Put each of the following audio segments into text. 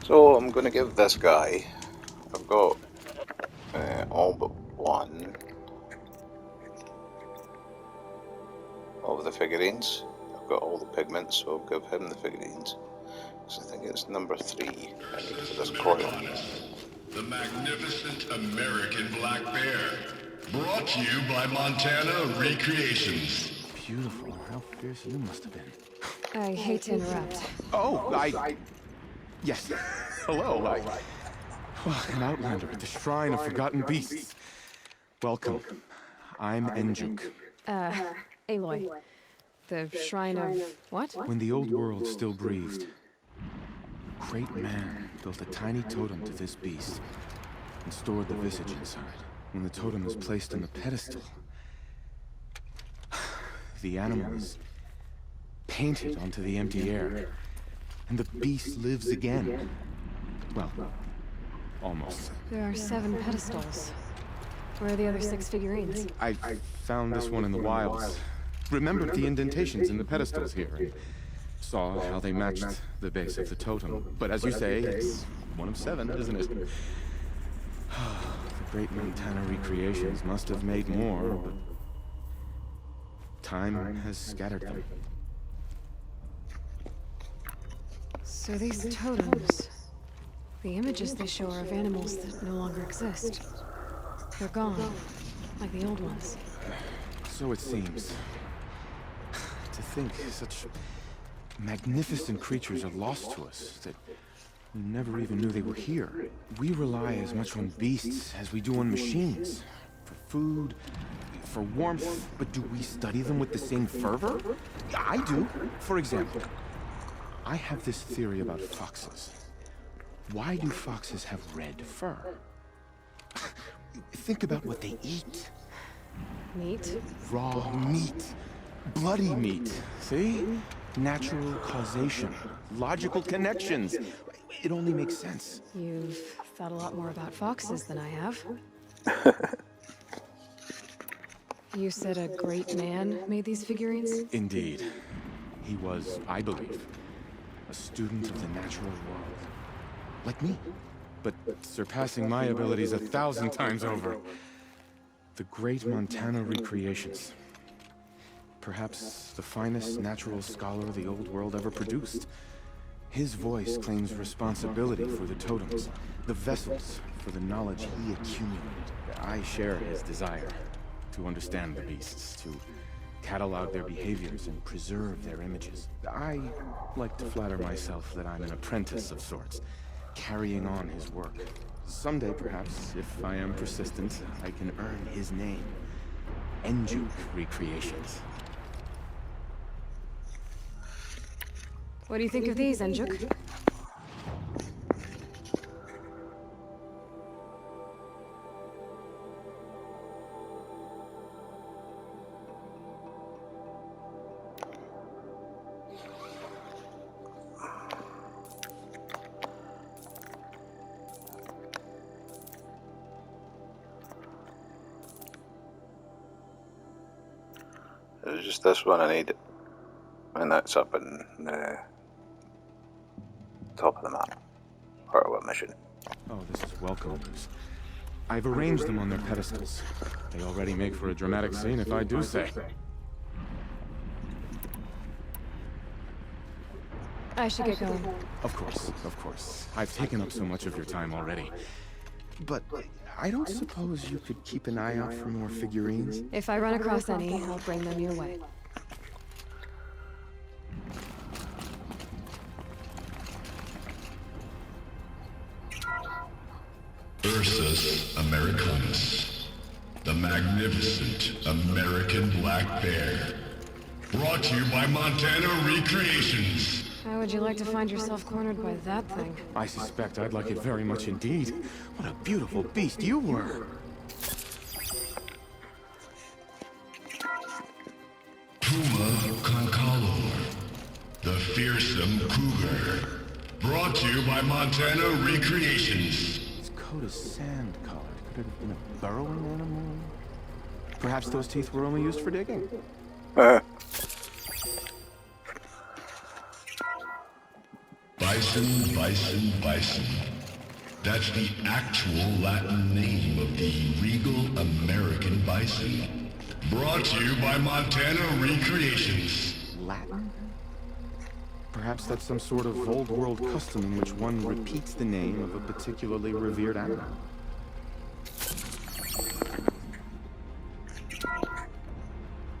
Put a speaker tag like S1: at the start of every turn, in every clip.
S1: So I'm going to give this guy, I've got all but one of the figurines. I've got all the pigments, so I'll give him the figurines. So I think it's number 3 I need for this coil.
S2: The magnificent American black bear. Brought to you by Montana Recreations.
S3: Beautiful. How fierce you must have been.
S4: I hate to interrupt.
S3: Yes. Hello, an outlander at the Shrine of Forgotten Beasts. Welcome. I'm Enjuk.
S4: Aloy. The Shrine of... what?
S3: When the old world still breathed, a great man built a tiny totem to this beast and stored the visage inside. When the totem is placed on the pedestal, the animal is painted onto the empty air, and the beast lives again. Well, almost.
S4: There are 7 pedestals. Where are the other 6 figurines?
S3: I found this one in the wilds. Remembered the indentations in the pedestals here, and saw how they matched the base of the totem. But as you say, it's one of 7, isn't it? The great Montana Recreations must have made more, but time has scattered them.
S4: So these totems... the images they show are of animals that no longer exist. They're gone, like the old ones.
S3: So it seems. To think such magnificent creatures are lost to us, that we never even knew they were here. We rely as much on beasts as we do on machines. For food, for warmth, but do we study them with the same fervor? I do. For example, I have this theory about foxes. Why do foxes have red fur? Think about what they eat.
S4: Meat?
S3: Raw meat. Bloody meat. See? Natural causation. Logical connections. It only makes sense.
S4: You've thought a lot more about foxes than I have. You said a great man made these figurines?
S3: Indeed. He was, I believe, a student of the natural world. Like me. But surpassing my abilities 1,000 times over. The great Montana Recreations. Perhaps the finest natural scholar the old world ever produced. His voice claims responsibility for the totems, the vessels for the knowledge he accumulated. I share his desire to understand the beasts, to catalog their behaviors and preserve their images. I like to flatter myself that I'm an apprentice of sorts, carrying on his work. Someday, perhaps, if I am persistent, I can earn his name. Enjuk Recreations.
S4: What do you think of these, Enjuk?
S1: There's just this one I need, and that's up in the top of the map. Part of what mission?
S3: Oh, this is welcome news. I've arranged them on their pedestals. They already make for a dramatic scene, if I do say.
S4: I should get going.
S3: Of course, of course. I've taken up so much of your time already. But I don't suppose you could keep an eye out for more figurines?
S4: If I run across any, I'll bring them your way.
S2: Ursus Americanus, the magnificent American black bear. Brought to you by Montana Recreations.
S4: How would you like to find yourself cornered by that thing?
S3: I suspect I'd like it very much indeed. What a beautiful beast you were!
S2: Puma Concolor, the fearsome cougar. Brought to you by Montana Recreations.
S3: His coat is sand-colored. Could it have been a burrowing animal? Perhaps those teeth were only used for digging.
S2: By Bison, bison, bison. That's the actual Latin name of the regal American bison. Brought to you by Montana Recreations.
S3: Latin? Perhaps that's some sort of old world custom in which one repeats the name of a particularly revered animal.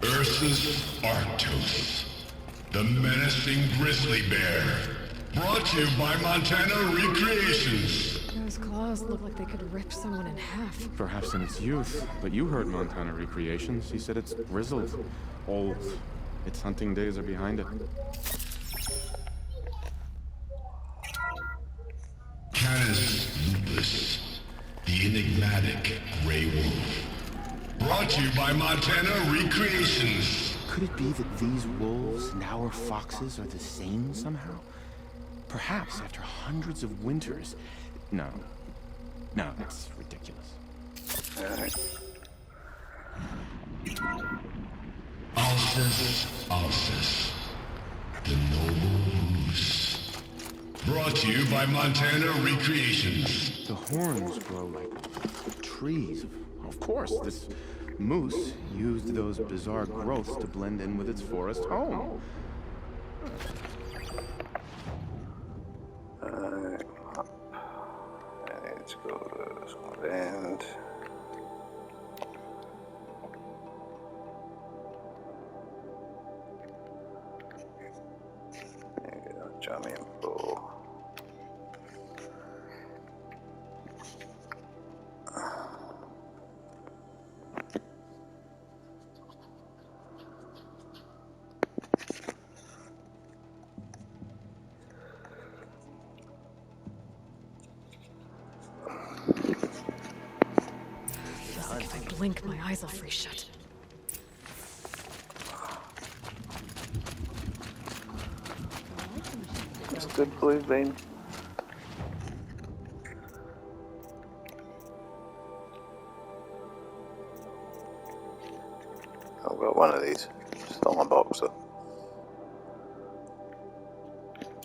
S2: Ursus Arctos, the menacing grizzly bear. Brought to you by Montana Recreations.
S4: Those claws look like they could rip someone in half.
S3: Perhaps in its youth, but you heard Montana Recreations. He said it's grizzled, old. Its hunting days are behind it.
S2: Canis lupus, the enigmatic gray wolf. Brought to you by Montana Recreations.
S3: Could it be that these wolves, now our foxes, are the same somehow? Perhaps after hundreds of winters. No, that's ridiculous.
S2: Alcis, the noble moose. Brought to you by Montana Recreations.
S3: The horns grow like trees. Of course, this moose used those bizarre growths to blend in with its forest home.
S1: Let's go to this one end. There you go, Johnny and Bo.
S4: If I blink, my eyes will freeze shut.
S1: That's a good blue vein. I've got one of these. Still in my box though.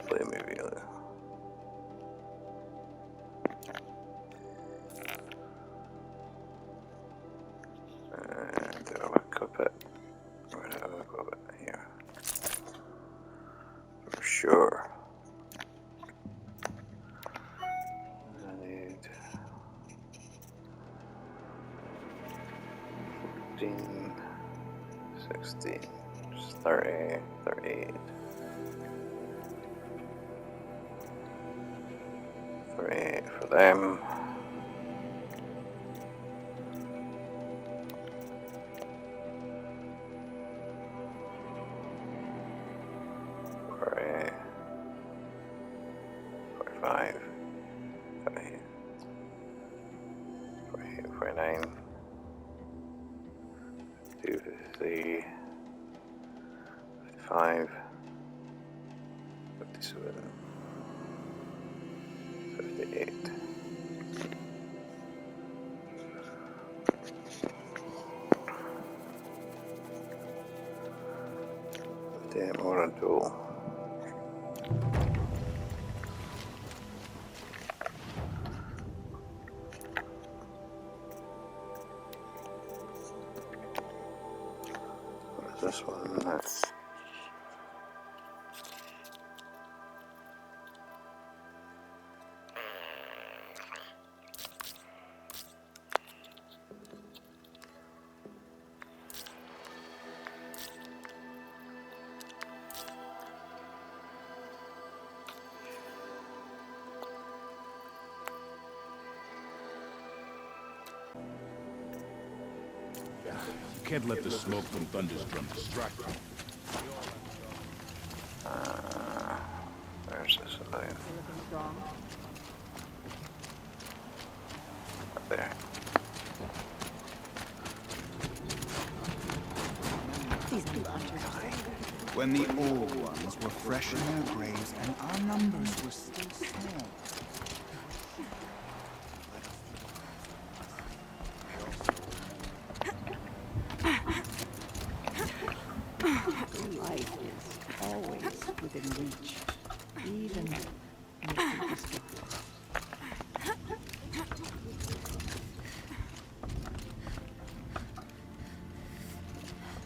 S1: Play a movie later. And do I equip it? Where do I equip it? Here. For sure. I need 15, 16, 30, 38. 38 for them. 45, 48, 49, 52, 53, 55, 57, 58. Damn, what a tool. This one, that's
S5: You can't let the smoke from Thunder's drum distract you.
S1: there's this civilian. Up there.
S6: When the old ones were fresh in their graves and our numbers were still small.
S7: Life is always within reach, even in its deepest spot.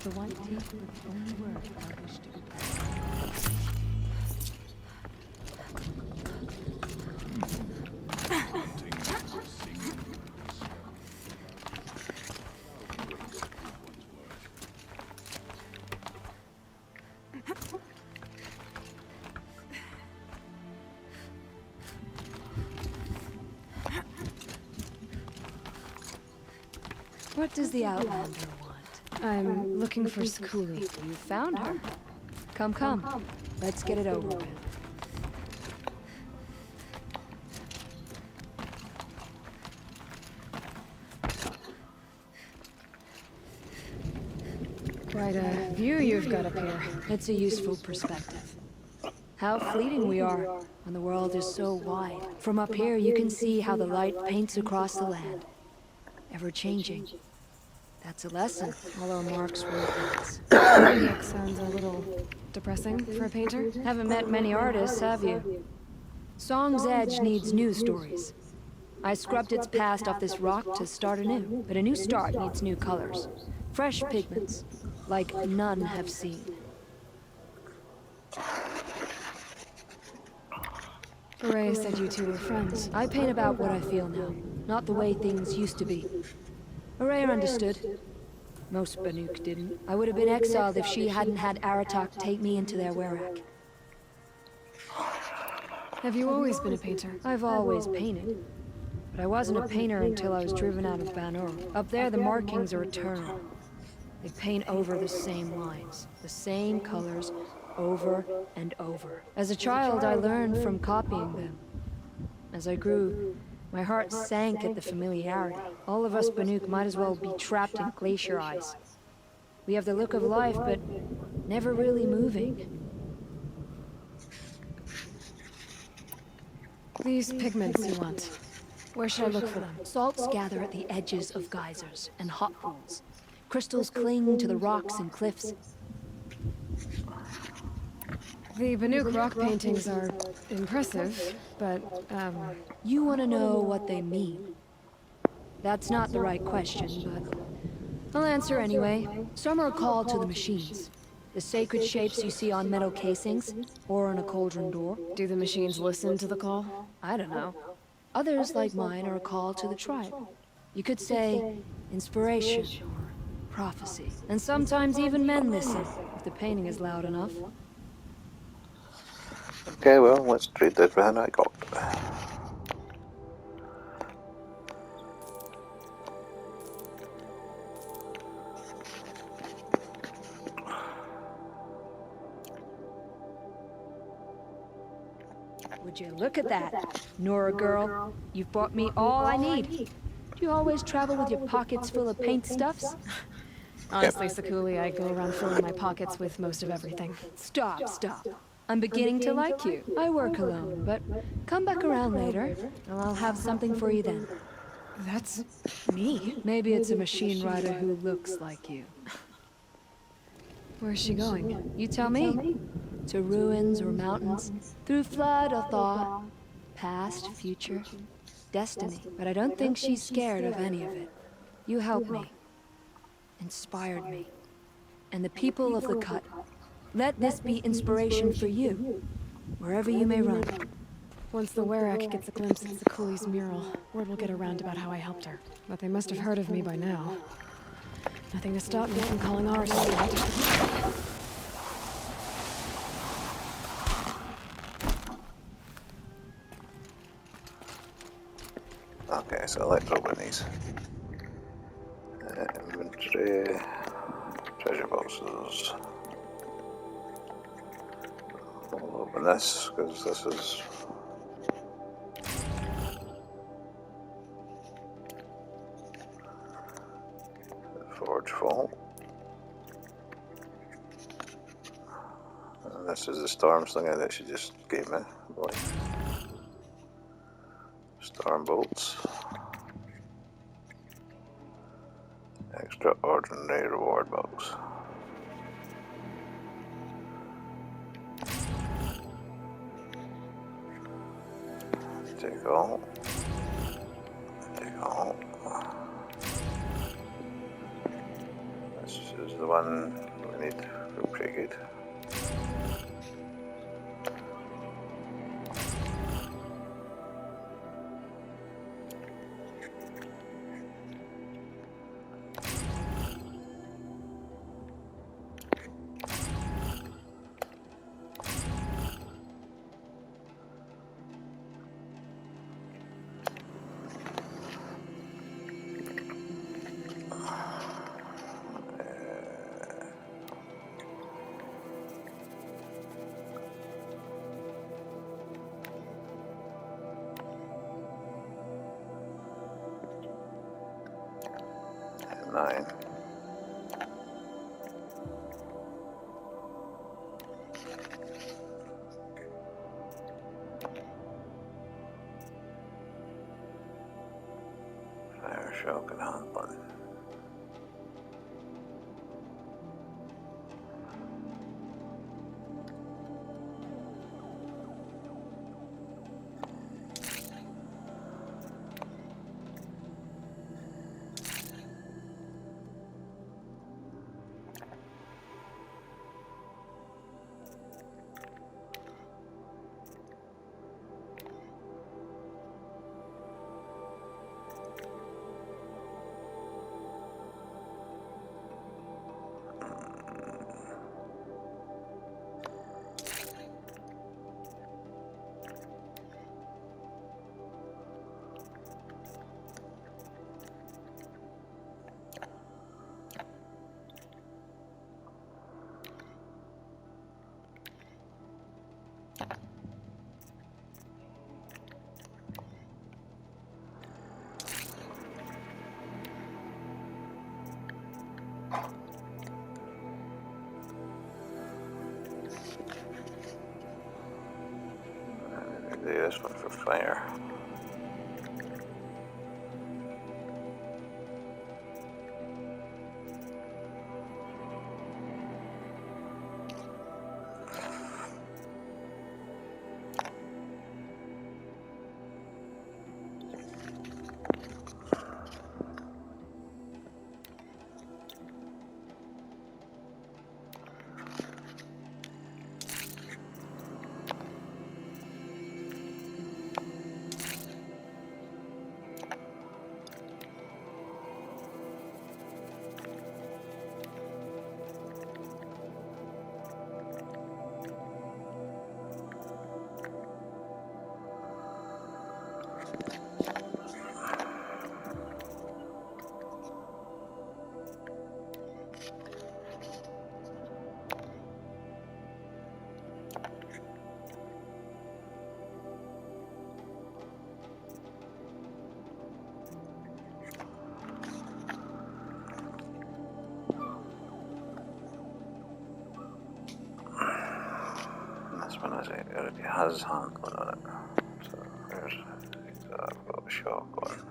S7: The white teeth were the only word I wished to be present.
S4: What does the Outlander want? I'm looking for Skuli.
S7: You found her. Come, come. Let's get it over with.
S4: Quite a view you've got up here.
S7: It's a useful perspective. How fleeting we are when the world is so wide. From up here, you can see how the light paints across the land. Ever changing. That's a lesson. All our marks were advance.
S4: That sounds a little depressing for a painter.
S7: Haven't met many artists, have you? Song's Edge needs new stories. I scrubbed its past off this rock to start anew, but a new start needs new colors. Fresh pigments, like none have seen.
S4: Ray said you two were friends.
S7: I paint about what I feel now, not the way things used to be. Araya understood. Most Banuk didn't. I would have been exiled if she hadn't had Aratak take me into their werak.
S4: Have you always been a painter?
S7: I've always painted. But I wasn't a painter until I was driven out of Banur. Up there, the markings are eternal. They paint over the same lines, the same colors, over and over. As a child, I learned from copying them. As I grew, my heart sank at the familiarity. All of us Banuk might as well be trapped in glacier ice. We have the look of life, but never really moving.
S4: These pigments you want. Where should I look for them?
S7: Salts gather at the edges of geysers and hot pools. Crystals cling to the rocks and cliffs.
S4: The Banuk rock paintings are impressive, but,
S7: You want to know what they mean. That's not the right question, but I'll answer anyway. Some are called to the machines. The sacred shapes you see on metal casings, or on a cauldron door.
S4: do the machines listen to the call?
S7: I don't know. Others, like mine, are a call to the tribe. You could say inspiration or prophecy. And sometimes even men listen, if the painting is loud enough.
S1: Okay, well, let's trade that for everything I got.
S7: Would you look at that? Nora girl, you've bought me all I need. Do you always travel with your pockets full of paint stuffs?
S4: Honestly, Sakuli, I go around filling my pockets with most of everything.
S7: Stop, stop. I'm beginning to like you. I work alone, but come back around later, and I'll have something for you then.
S4: That's me?
S7: Maybe it's a machine rider who looks like you.
S4: Where's she going?
S7: You tell me. To ruins or mountains, through flood or thaw, past, future, destiny. But I don't think she's scared of any of it. You helped me, inspired me, and the people of the Cut. Let this be inspiration for you, wherever you may run.
S4: Once the Werak gets a glimpse of Sakuli's mural, word will get around about how I helped her. But they must have heard of me by now. Nothing to stop me from calling ours.
S1: Okay, so let's open these. Inventory, treasure boxes. We'll open this because this is the Forge Vault. And this is the storm slinger that she just gave me. Boy. Storm bolts. Extraordinary reward box. Take all. Take all. This is the one we need. We're pretty good. Nine. Fire shock and hand button. Do this one for fire. This one is it already has handling on it. So there's I've got a shotgun.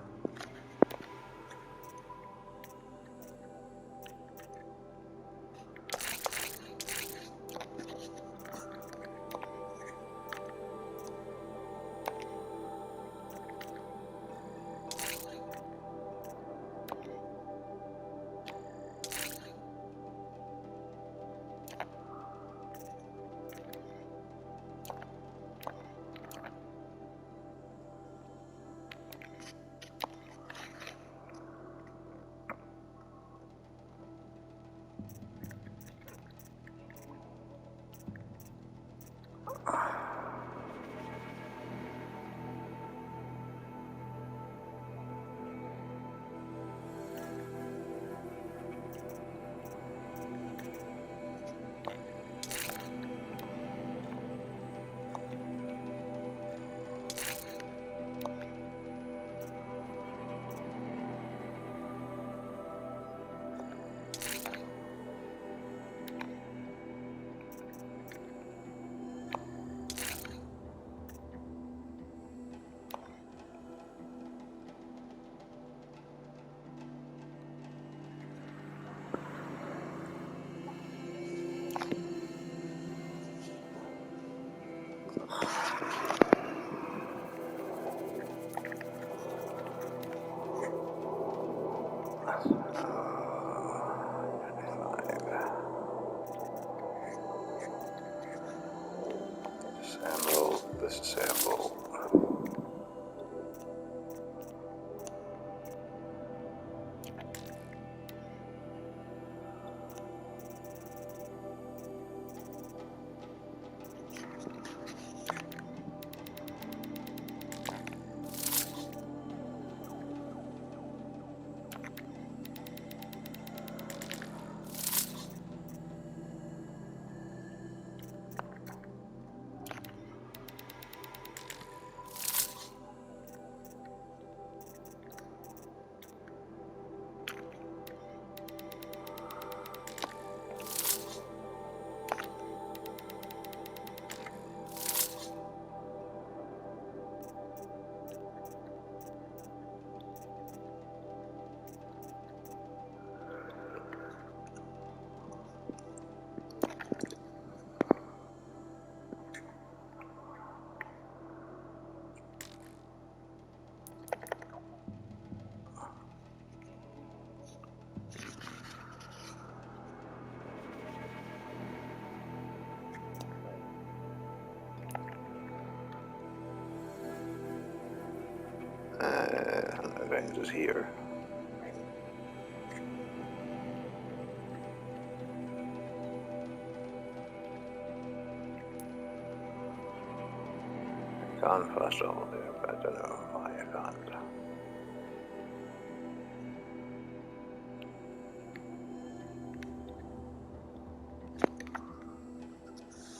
S1: disassemble. Avengers here. Can't fast travel there, but I don't know why I can't.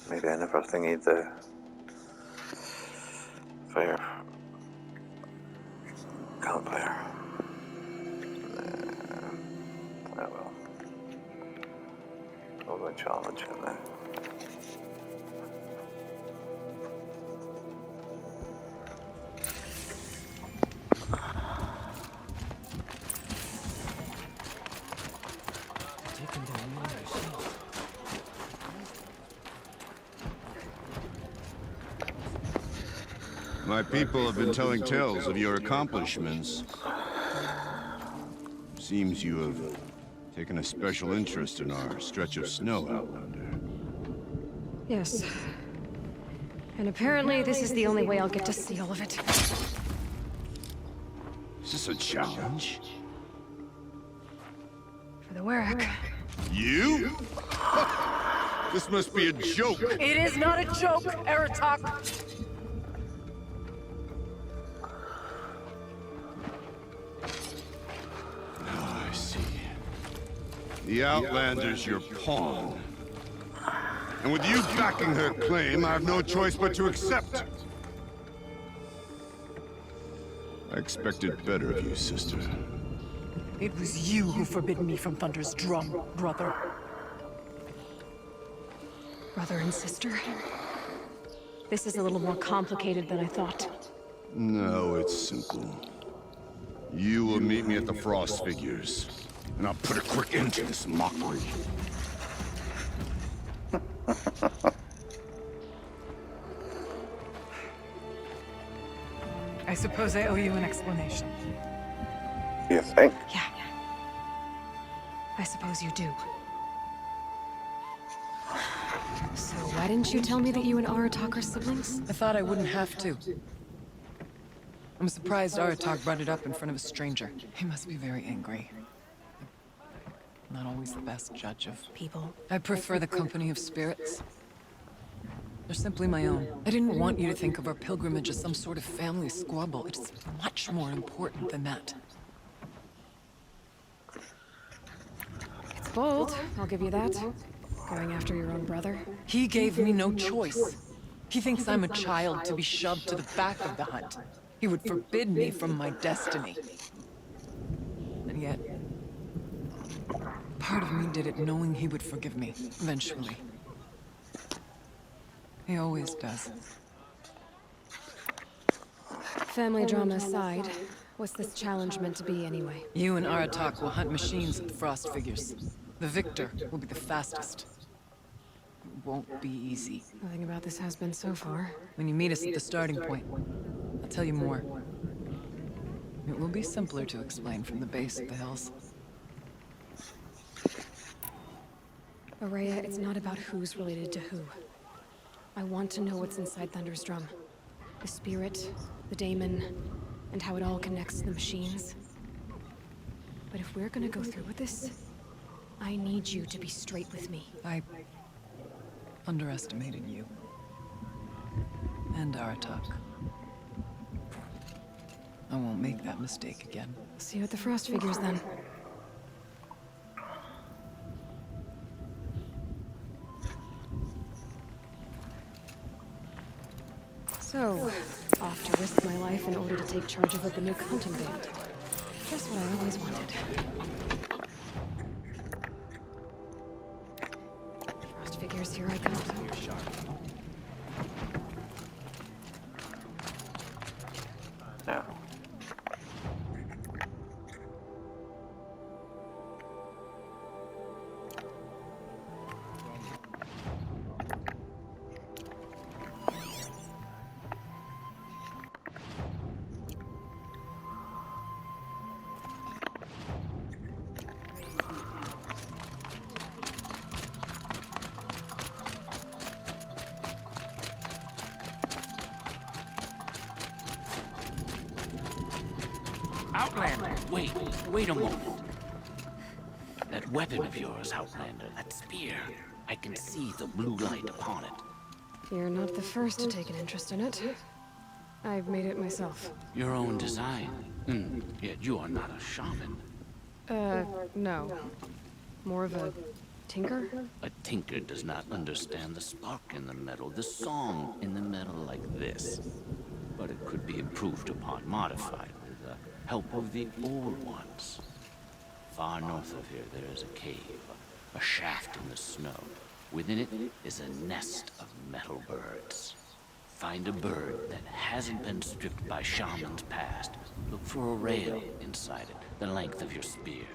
S1: Maybe I never thingied the fire. Campfire. Oh well. I'll go challenge him then.
S8: My people have been telling tales of your accomplishments. Seems you have taken a special interest in our stretch of snow, Outlander.
S4: Yes. And apparently this is the only way I'll get to see all of it.
S8: Is this a challenge?
S4: For the work.
S8: You? This must be a joke.
S7: It is not a joke, Aratak.
S8: I see. The Outlander's your pawn. And with you backing her claim, I have no choice but to accept. I expected better of you, sister.
S9: It was you who forbid me from Thunder's drum, brother.
S4: Brother and sister? This is a little more complicated than I thought.
S8: No, it's simple. You will meet me at the Frost Figures, and I'll put a quick end to this mockery.
S9: I suppose I owe you an explanation.
S1: You think?
S4: Yeah. I suppose you do. So why didn't you tell me that you and Aratak are siblings?
S9: I thought I wouldn't have to. I'm surprised Aratak brought it up in front of a stranger. He must be very angry. Not always the best judge of
S4: People.
S9: I prefer the company of spirits. They're simply my own. I didn't want you to think of our pilgrimage as some sort of family squabble. It's much more important than that.
S4: It's bold, I'll give you that. Going after your own brother.
S9: He gave me no choice. He thinks I'm a child to be shoved to the back of the hunt. He would forbid me from my destiny. And yet, part of me did it knowing he would forgive me, eventually. He always does.
S4: Family drama aside, what's this challenge meant to be anyway?
S9: You and Aratak will hunt machines at the Frost Figures. The victor will be the fastest. It won't be easy.
S4: Nothing about this has been so far.
S9: When you meet us at the starting point, I'll tell you more. It will be simpler to explain from the base of the hills.
S4: Araya, it's not about who's related to who. I want to know what's inside Thunder's drum. The spirit, the daemon, and how it all connects to the machines. But if we're gonna go through with this, I need you to be straight with me.
S9: I underestimated you. And Aratak. I won't make that mistake again.
S4: See you at the Frost figures then. So, off to risk my life in order to take charge of a Banuk hunting band. Just what I always wanted. Frost figures, here I come.
S1: Now.
S10: Outlander, wait a moment. That weapon of yours, Outlander, that spear, I can see the blue light upon it.
S4: You're not the first to take an interest in it. I've made it myself.
S10: Your own design. Yet you are not a shaman.
S4: No. More of a tinker?
S10: A tinker does not understand the spark in the metal, the song in the metal like this. But it could be improved upon, modified, with the help of the old ones. Far north of here, there is a cave, a shaft in the snow. Within it is a nest of metal birds. Find a bird that hasn't been stripped by shamans past. Look for a rail inside it, the length of your spear.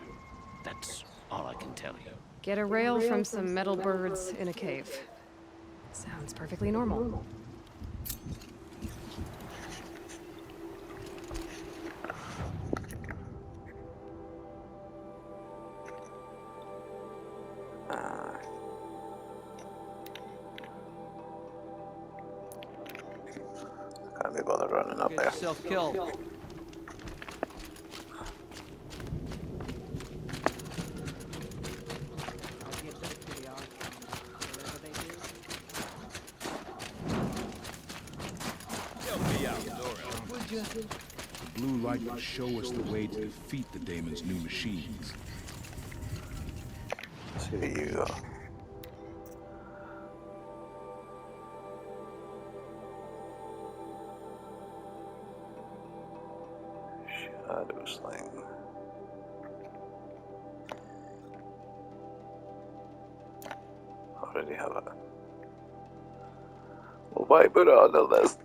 S10: That's all I can tell you.
S4: Get a rail from some metal birds in a cave. Sounds perfectly normal.
S1: Can't be bothered running up there.
S11: Self-killed.
S5: The blue light will show us the way to defeat the daemon's new machines.
S1: So here you go. Shadow sling. Already have it. Well, why put it on the list?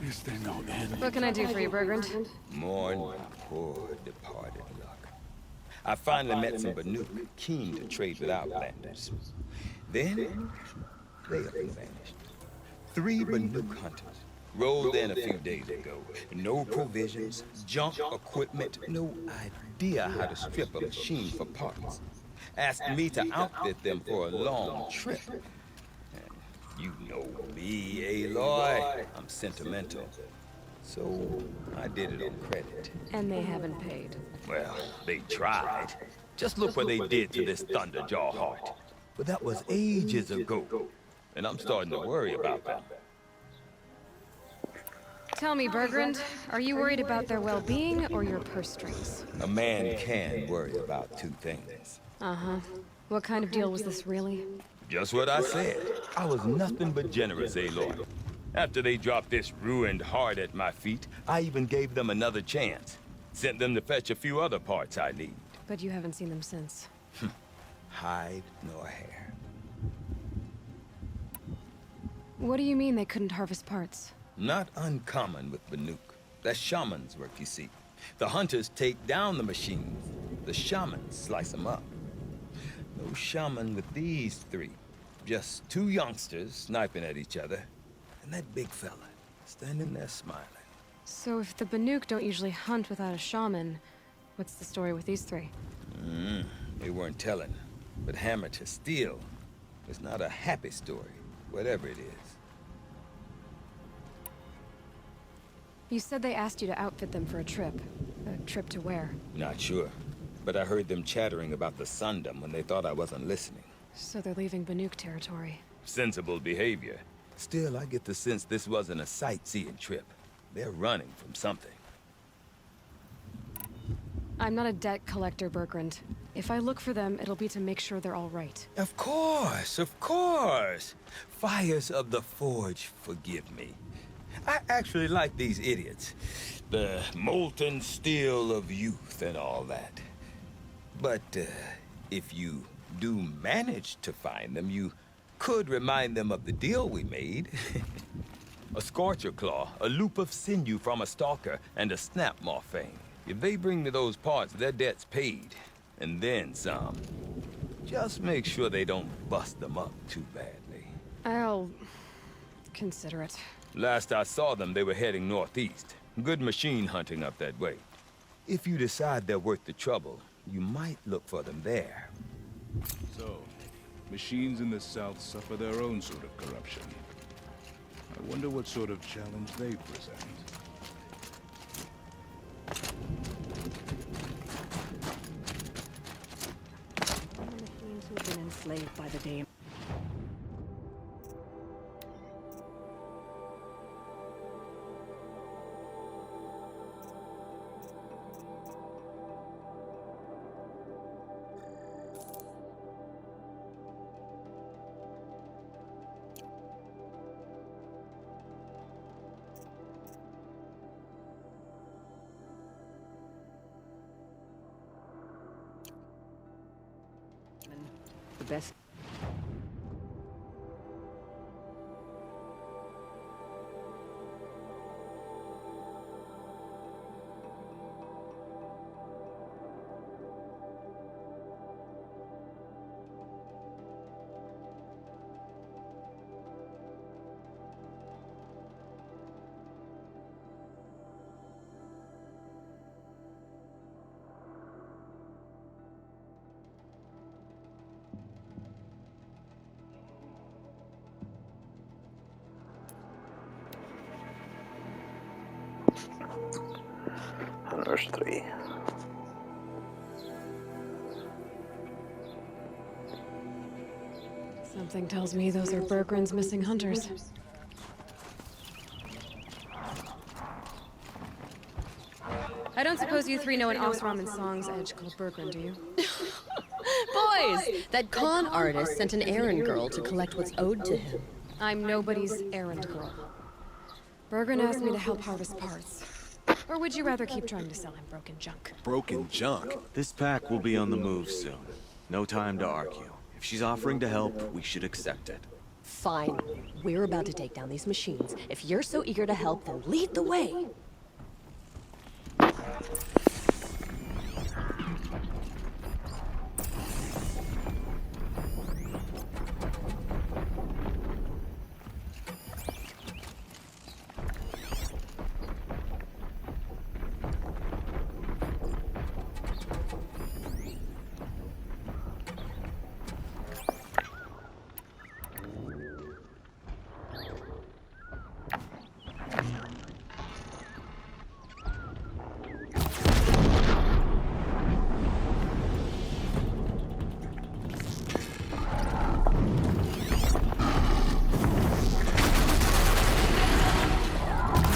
S5: Is there no end?
S4: What can I do for you, Bergrand?
S12: Mourn my poor departed luck. I finally met some Banuk keen to trade with Outlanders. Then, they up and vanished. 3 Banuk hunters rolled in a few days ago. No provisions, junk equipment, no idea how to strip a machine for parts. Asked me to outfit them for a long trip. You know me, Aloy. I'm sentimental. So, I did it on credit.
S4: And they haven't paid.
S12: Well, they tried. Just look what they did to this Thunderjaw heart. But that was ages ago. And I'm starting to worry about them.
S4: Tell me, Bergrand, are you worried about their well-being or your purse strings?
S12: A man can worry about 2 things.
S4: Uh-huh. What kind of deal was this, really?
S12: Just what I said. I was nothing but generous, Aloy. After they dropped this ruined heart at my feet, I even gave them another chance. Sent them to fetch a few other parts I need.
S4: But you haven't seen them since.
S12: Hide nor hair.
S4: What do you mean they couldn't harvest parts?
S12: Not uncommon with Banuk. That's shaman's work, you see. The hunters take down the machines. The shamans slice them up. No shaman with these 3. Just 2 youngsters sniping at each other. And that big fella standing there smiling.
S4: So if the Banuk don't usually hunt without a shaman, what's the story with these 3?
S12: They weren't telling. But hammer to steel is not a happy story, whatever it is.
S4: You said they asked you to outfit them for a trip. A trip to where?
S12: Not sure. But I heard them chattering about the Sundom when they thought I wasn't listening.
S4: So they're leaving Banuk territory.
S12: Sensible behavior. Still, I get the sense this wasn't a sightseeing trip. They're running from something.
S4: I'm not a debt collector, Bergrand. If I look for them, it'll be to make sure they're all right.
S12: Of course, of course. Fires of the Forge, forgive me. I actually like these idiots. The molten steel of youth and all that. But if you do manage to find them, you could remind them of the deal we made. A scorcher claw, a loop of sinew from a stalker, and a snap morphine. If they bring me those parts, their debt's paid. And then some. Just make sure they don't bust them up too badly.
S4: I'll consider it.
S12: Last I saw them, they were heading northeast. Good machine hunting up that way. If you decide they're worth the trouble, you might look for them there.
S5: So, machines in the south suffer their own sort of corruption. I wonder what sort of challenge they present.
S11: Machines who've been enslaved by the Dame. The best.
S1: And there's 3.
S4: Something tells me those are Bergrand's missing hunters. I don't suppose you 3 know an Osram and Song's edge called Bergrand, do you?
S11: Boys! That con artist sent an errand girl to collect what's owed to him.
S4: I'm nobody's errand girl. Bergrand asked me to help harvest parts. Or would you rather keep trying to sell him broken junk?
S5: Broken junk?
S13: This pack will be on the move soon. No time to argue. If she's offering to help, we should accept it.
S11: Fine. We're about to take down these machines. If you're so eager to help, then lead the way.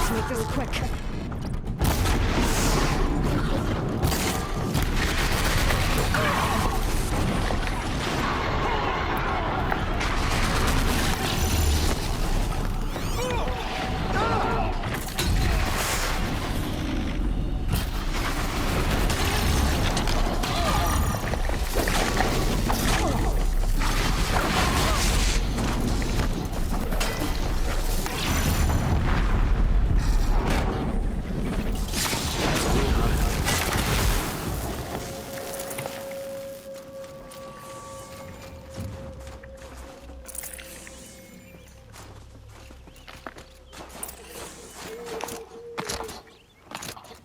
S4: Make this quick.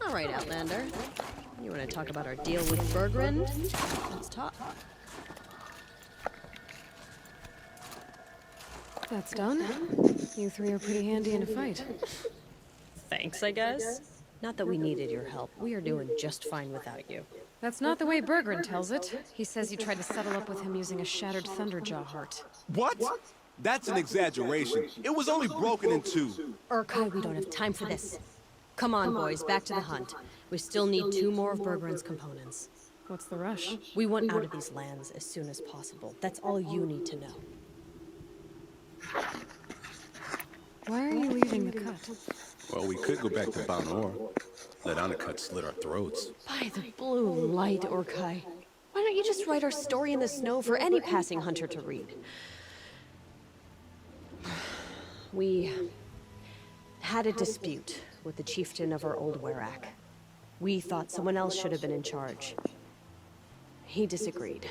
S11: All right, Outlander. You want to talk about our deal with Bergrund? Let's talk.
S4: That's done. You three are pretty handy in a fight.
S11: Thanks, I guess. Not that we needed your help. We are doing just fine without you.
S4: That's not the way Bergrund tells it. He says you tried to settle up with him using a shattered Thunderjaw heart.
S5: What? That's an exaggeration. It was only broken in two.
S11: Urkai, we don't have time for this. Come on, boys, back to the hunt. We still need 2 more of Bergrund's components.
S4: What's the rush?
S11: We want out of these lands as soon as possible. That's all you need to know.
S4: Why are you leaving the cut?
S14: Well, we could go back to Banor. Let Anacut slit our throats.
S11: By the blue light, Urkai. Why don't you just write our story in the snow for any passing hunter to read? We had a dispute with the chieftain of our old Werak. We thought someone else should have been in charge. He disagreed.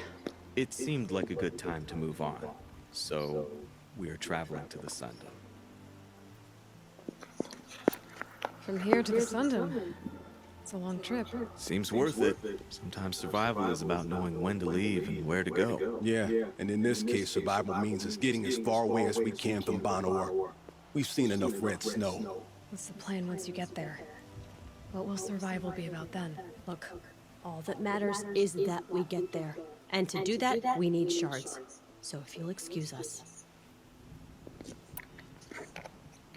S13: It seemed like a good time to move on, so we are traveling to the Sundom.
S4: From here to the Sundom. It's a long trip.
S13: Seems worth it. Sometimes survival is about knowing when to leave and where to go.
S14: Yeah, and in this case, survival means us getting as far away as we can from Banor. We've seen enough red snow.
S4: What's the plan once you get there? What will survival be about then?
S11: Look, all that matters is that we get there. And to do that, we need shards. So if you'll excuse us.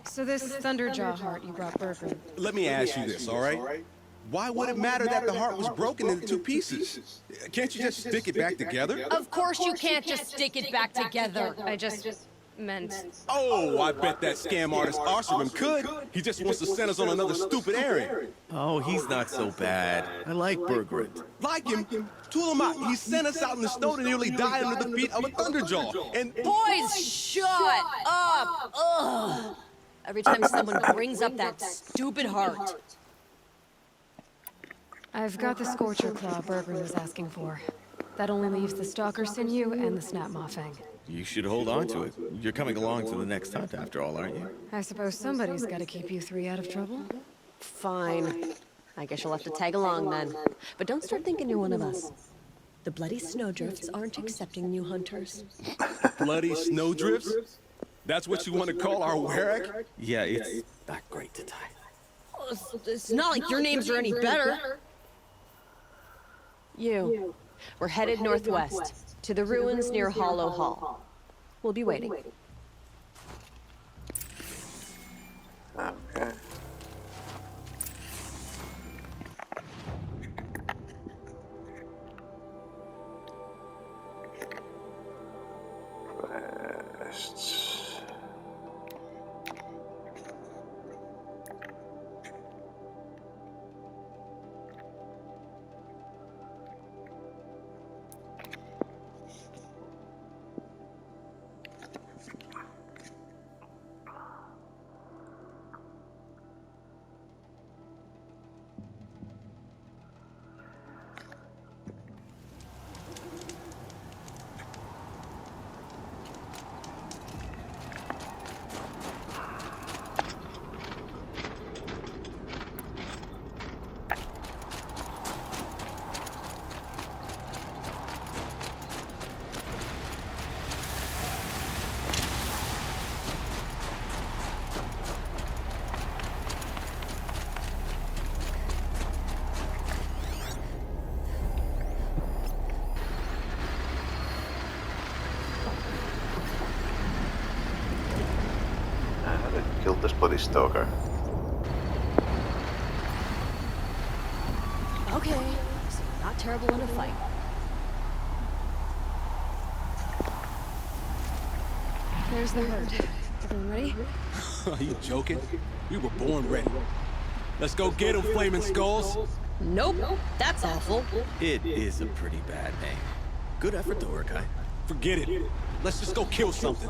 S4: So this Thunderjaw heart you brought Bergrund.
S14: Let me ask you this, all right? Why would it matter that the heart was broken into 2 pieces? Can't you just stick it back together?
S11: Of course you can't just stick it back together.
S4: I just meant...
S14: Oh, I bet that scam artist Arsarim could. He just wants to send us on another stupid errand.
S13: Oh, he's not so bad. I like Bergrund.
S14: Like him? Tool him out. He sent us out in the snow to nearly die under the feet of a Thunderjaw. And...
S11: Boys, shut up! Ugh! Every time someone brings up that stupid heart.
S4: I've got the Scorcher Claw Bergrund was asking for. That only leaves the Stalker Sinew and the Snap Maw Fang.
S13: You should hold on to it. You're coming along to the next hunt after all, aren't you?
S4: I suppose somebody's got to keep you 3 out of trouble.
S11: Fine. I guess you'll have to tag along then. But don't start thinking you're one of us. The Bloody Snowdrifts aren't accepting new hunters.
S14: Bloody Snowdrifts? That's what you want to call our Werak?
S13: Yeah, it's not great to die.
S11: It's not like your names are any better. We're headed northwest, to the ruins near Hollow Hall. We'll be waiting.
S1: Okay. Quests. Killed this bloody stalker.
S11: Okay, so you're not terrible in a fight.
S4: There's the herd. Everyone ready?
S14: Are you joking? We were born ready. Let's go get them, flaming skulls.
S11: Nope, that's awful.
S13: It is a pretty bad name. Good effort though, Urkai.
S14: Forget it. Let's just go kill something.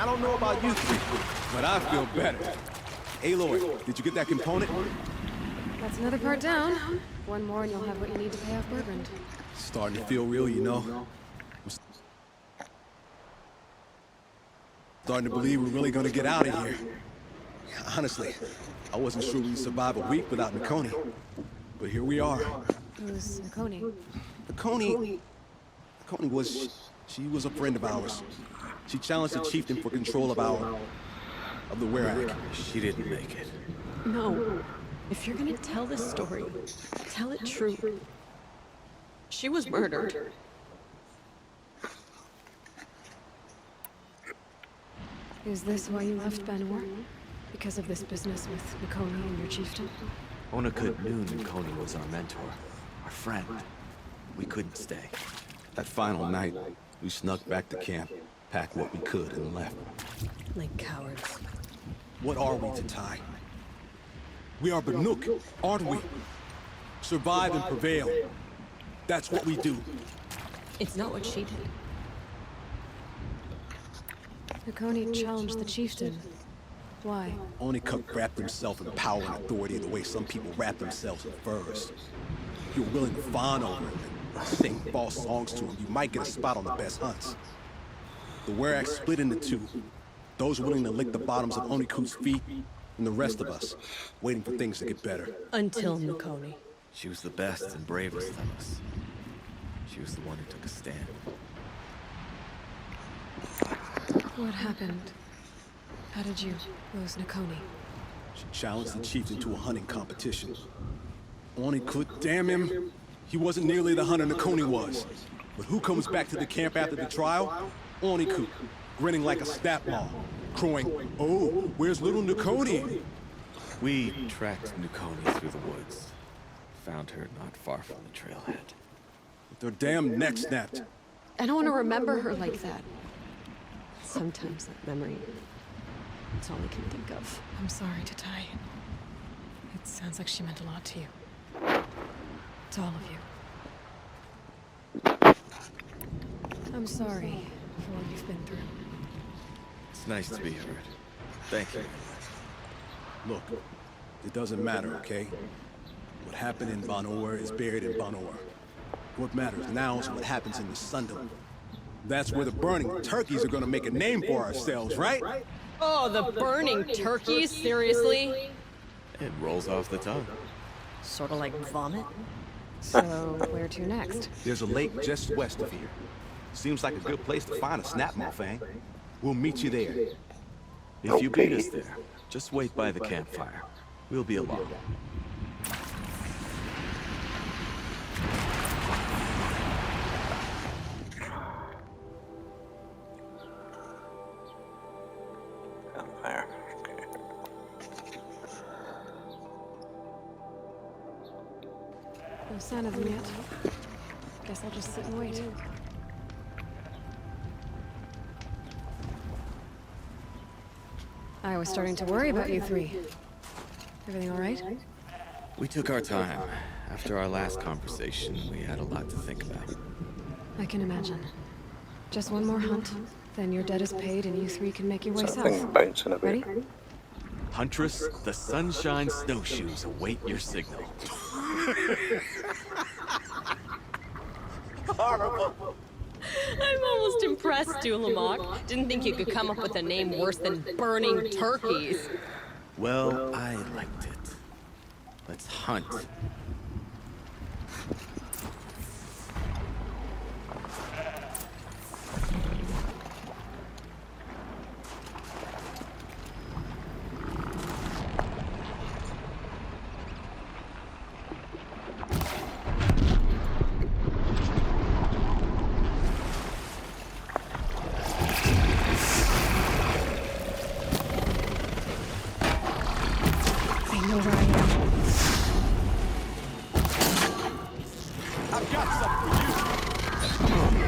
S14: I don't know about you three, but I feel better. Aloy, did you get that component?
S4: That's another part down. One more and you'll have what you need to pay off Bergrand.
S14: Starting to feel real, you know. I'm starting to believe we're really gonna get out of here. Honestly, I wasn't sure we'd survive a week without Nakoni. But here we are.
S4: Who's Nakoni?
S14: Nakoni she was a friend of ours. She challenged the chieftain for control of the Werak.
S13: She didn't make it.
S11: No. If you're gonna tell this story, tell it true. She was murdered.
S4: Is this why you left Banor? Because of this business with Nakoni and your chieftain?
S13: Onakut knew Nakoni was our mentor, our friend. We couldn't stay.
S14: That final night, we snuck back to camp, packed what we could, and left.
S11: Like cowards.
S14: What are we to Tai? We are Banuk, aren't we? Survive and prevail. That's what we do.
S11: It's not what she did.
S4: Nakoni challenged the chieftain. Why?
S14: Onakut wrapped himself in power and authority the way some people wrap themselves in furs. If you're willing to fawn over him and sing false songs to him, you might get a spot on the best hunts. The Werak split into two. Those willing to lick the bottoms of Onakut's feet, and the rest of us, waiting for things to get better.
S11: Until Nakoni.
S13: She was the best and bravest of us. She was the one who took a stand.
S4: What happened? How did you lose Nakoni?
S14: She challenged the chieftain to a hunting competition. Onakut, damn him, he wasn't nearly the hunter Nakoni was. But who comes back to the camp after the trial? Onakut, grinning like a snap maw, crowing, "Oh, where's little Nakoni?"
S13: We tracked Nakoni through the woods. Found her not far from the trailhead.
S14: With her damn neck snapped.
S11: I don't want to remember her like that. Sometimes that memory, it's all I can think of.
S4: I'm sorry to Tai. It sounds like she meant a lot to you. To all of you. I'm sorry for what you've been through.
S13: It's nice to be heard. Thank you.
S14: Look, it doesn't matter, okay? What happened in Banor is buried in Banor. What matters now is what happens in the Sundom. That's where the burning turkeys are gonna make a name for ourselves, right?
S11: Oh, the burning turkeys? Seriously?
S13: It rolls off the tongue.
S11: Sort of like vomit?
S4: So, where to next?
S14: There's a lake just west of here. Seems like a good place to find a snap Fang. We'll meet you there.
S13: If you beat us there, just wait by the campfire. We'll be along.
S1: Campfire. Okay.
S4: No sign of them yet. Guess I'll just sit and wait. I was starting to worry about you three. Everything all right?
S13: We took our time. After our last conversation, we had a lot to think about.
S4: I can imagine. Just one more hunt, then your debt is paid and you three can make your way
S1: Something
S4: south.
S1: bouncing a bit.
S4: Ready?
S13: Huntress, the Sunshine Snowshoes await your signal.
S11: Horrible. I'm almost impressed, Dulamok. Didn't think you could come up with a name worse than burning turkeys.
S13: Well, I liked it. Let's hunt.
S4: They know where I am.
S14: I've got something for you.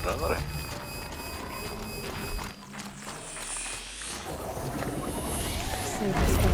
S1: Really?
S4: Save this guy.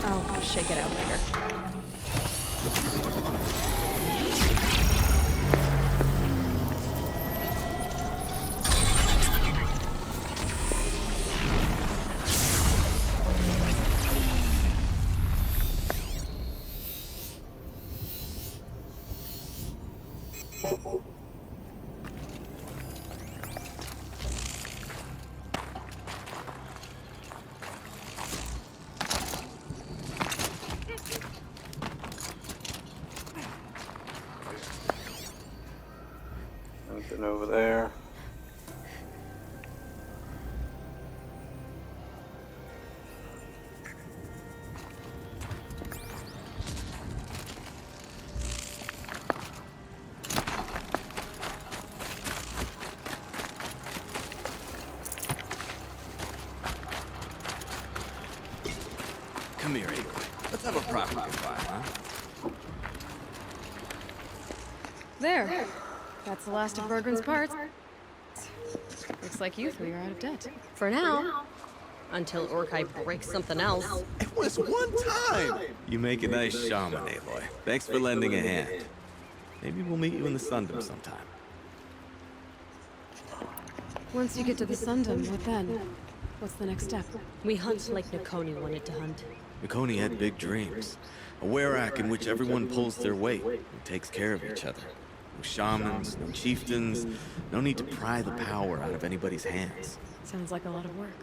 S11: I'll shake it out later.
S1: Nothing over there.
S13: Come here, Aloy. Let's have a proper goodbye, huh?
S4: There. That's the last of Bergren's parts. Looks like you three are out of debt.
S11: For now. Until Orkai breaks something else.
S14: It was one time!
S13: You make a nice shaman, Aloy. Thanks for lending a hand. Maybe we'll meet you in the Sundom sometime.
S4: Once you get to the Sundom, what then? What's the next step?
S11: We hunt like Nakoni wanted to hunt.
S13: Nakoni had big dreams. A werak in which everyone pulls their weight and takes care of each other. No shamans, no chieftains, no need to pry the power out of anybody's hands.
S4: Sounds like a lot of work.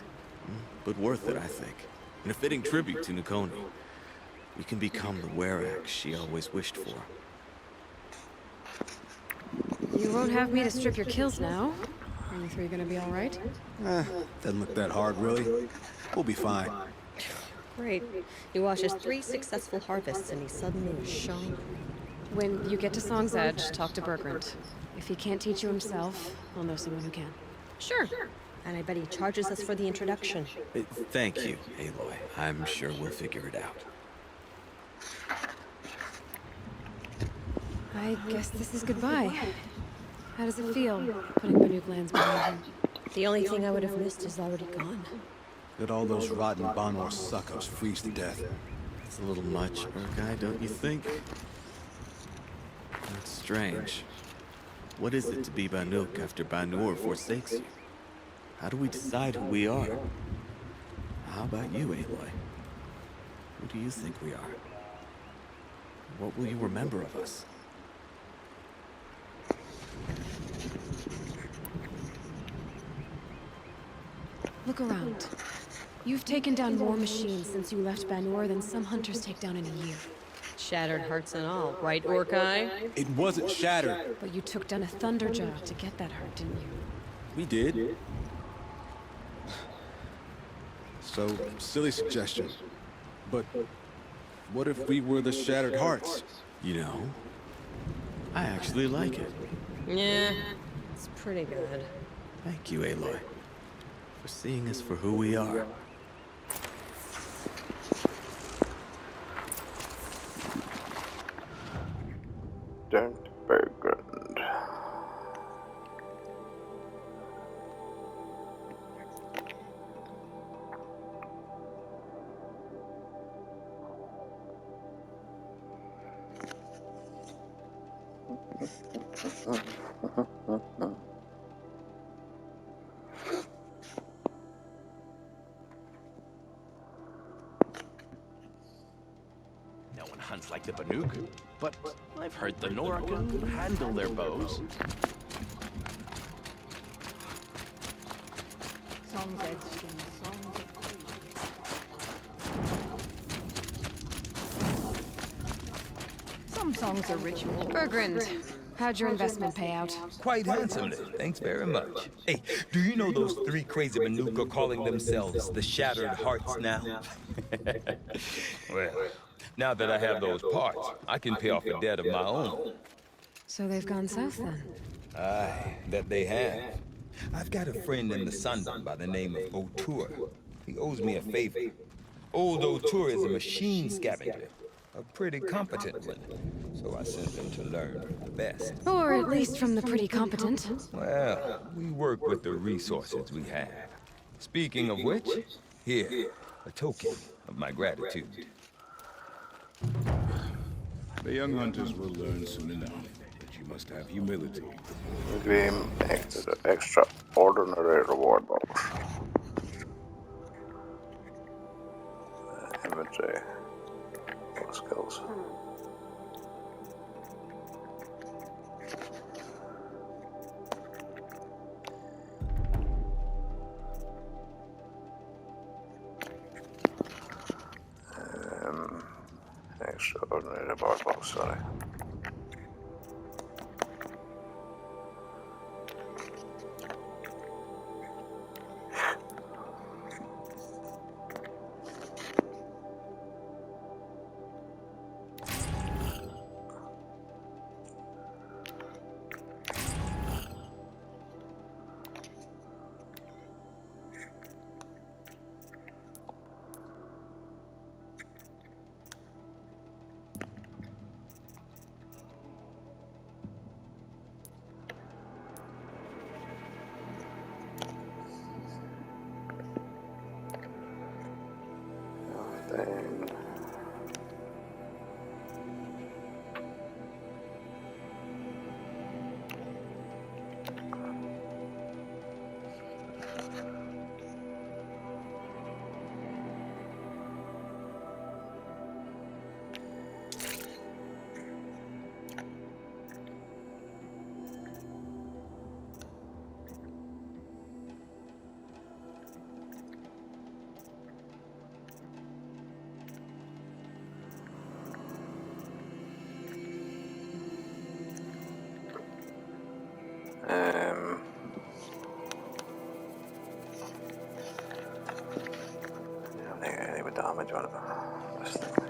S13: But worth it, I think. And a fitting tribute to Nakoni. We can become the werak she always wished for.
S4: You won't have me to strip your kills now. Are you three gonna be all right?
S14: Doesn't look that hard, really. We'll be fine.
S11: Great. He watches 3 successful harvests and he suddenly is shaman.
S4: When you get to Song's Edge, talk to Bergrand. If he can't teach you himself, I'll know someone who can.
S11: Sure. And I bet he charges us for the introduction.
S13: Thank you, Aloy. I'm sure we'll figure it out.
S4: I guess this is goodbye. How does it feel, putting Banuk lands behind you?
S11: The only thing I would have missed is already gone.
S14: Let all those rotten Banor suck-ups freeze to death.
S13: It's a little much, Urkai, don't you think? That's strange. What is it to be Banuk after Banur forsakes you? How do we decide who we are? How about you, Aloy? Who do you think we are? What will you remember of us?
S4: Look around. You've taken down more machines since you left Banur than some hunters take down in a year.
S11: Shattered hearts and all, right, Orkai?
S14: It wasn't shattered.
S4: But you took down a Thunderjaw to get that hurt, didn't you?
S14: We did. So, silly suggestion. But what if we were the Shattered Hearts?
S13: You know, I actually like it.
S11: Yeah, it's pretty good.
S13: Thank you, Aloy, for seeing us for who we are.
S1: Don't Bergrand.
S15: No one hunts like the Banuk, but I've heard the Nora can handle their bows.
S7: Some songs are ritual.
S4: Bergrand, how'd your investment pay out?
S12: Quite handsomely. Thanks very much. Hey, do you know those three crazy Manuka are calling themselves the Shattered Hearts now? Well, now that I have those parts, I can pay off a debt of my own.
S4: So they've gone south then?
S12: Aye, that they have. I've got a friend in the Sundom by the name of O'Toole. He owes me a favor. Old O'Toole is a machine scavenger. A pretty competent one. So I sent them to learn from the best.
S4: Or at least from the pretty competent.
S12: Well, we work with the resources we have. Speaking of which, here, a token of my gratitude.
S5: The young hunters will learn soon enough that you must have humility.
S1: Game extraordinary reward box. Inventory. What skills? Extraordinary reward box, sorry. Then I don't think any damage on it. This thing.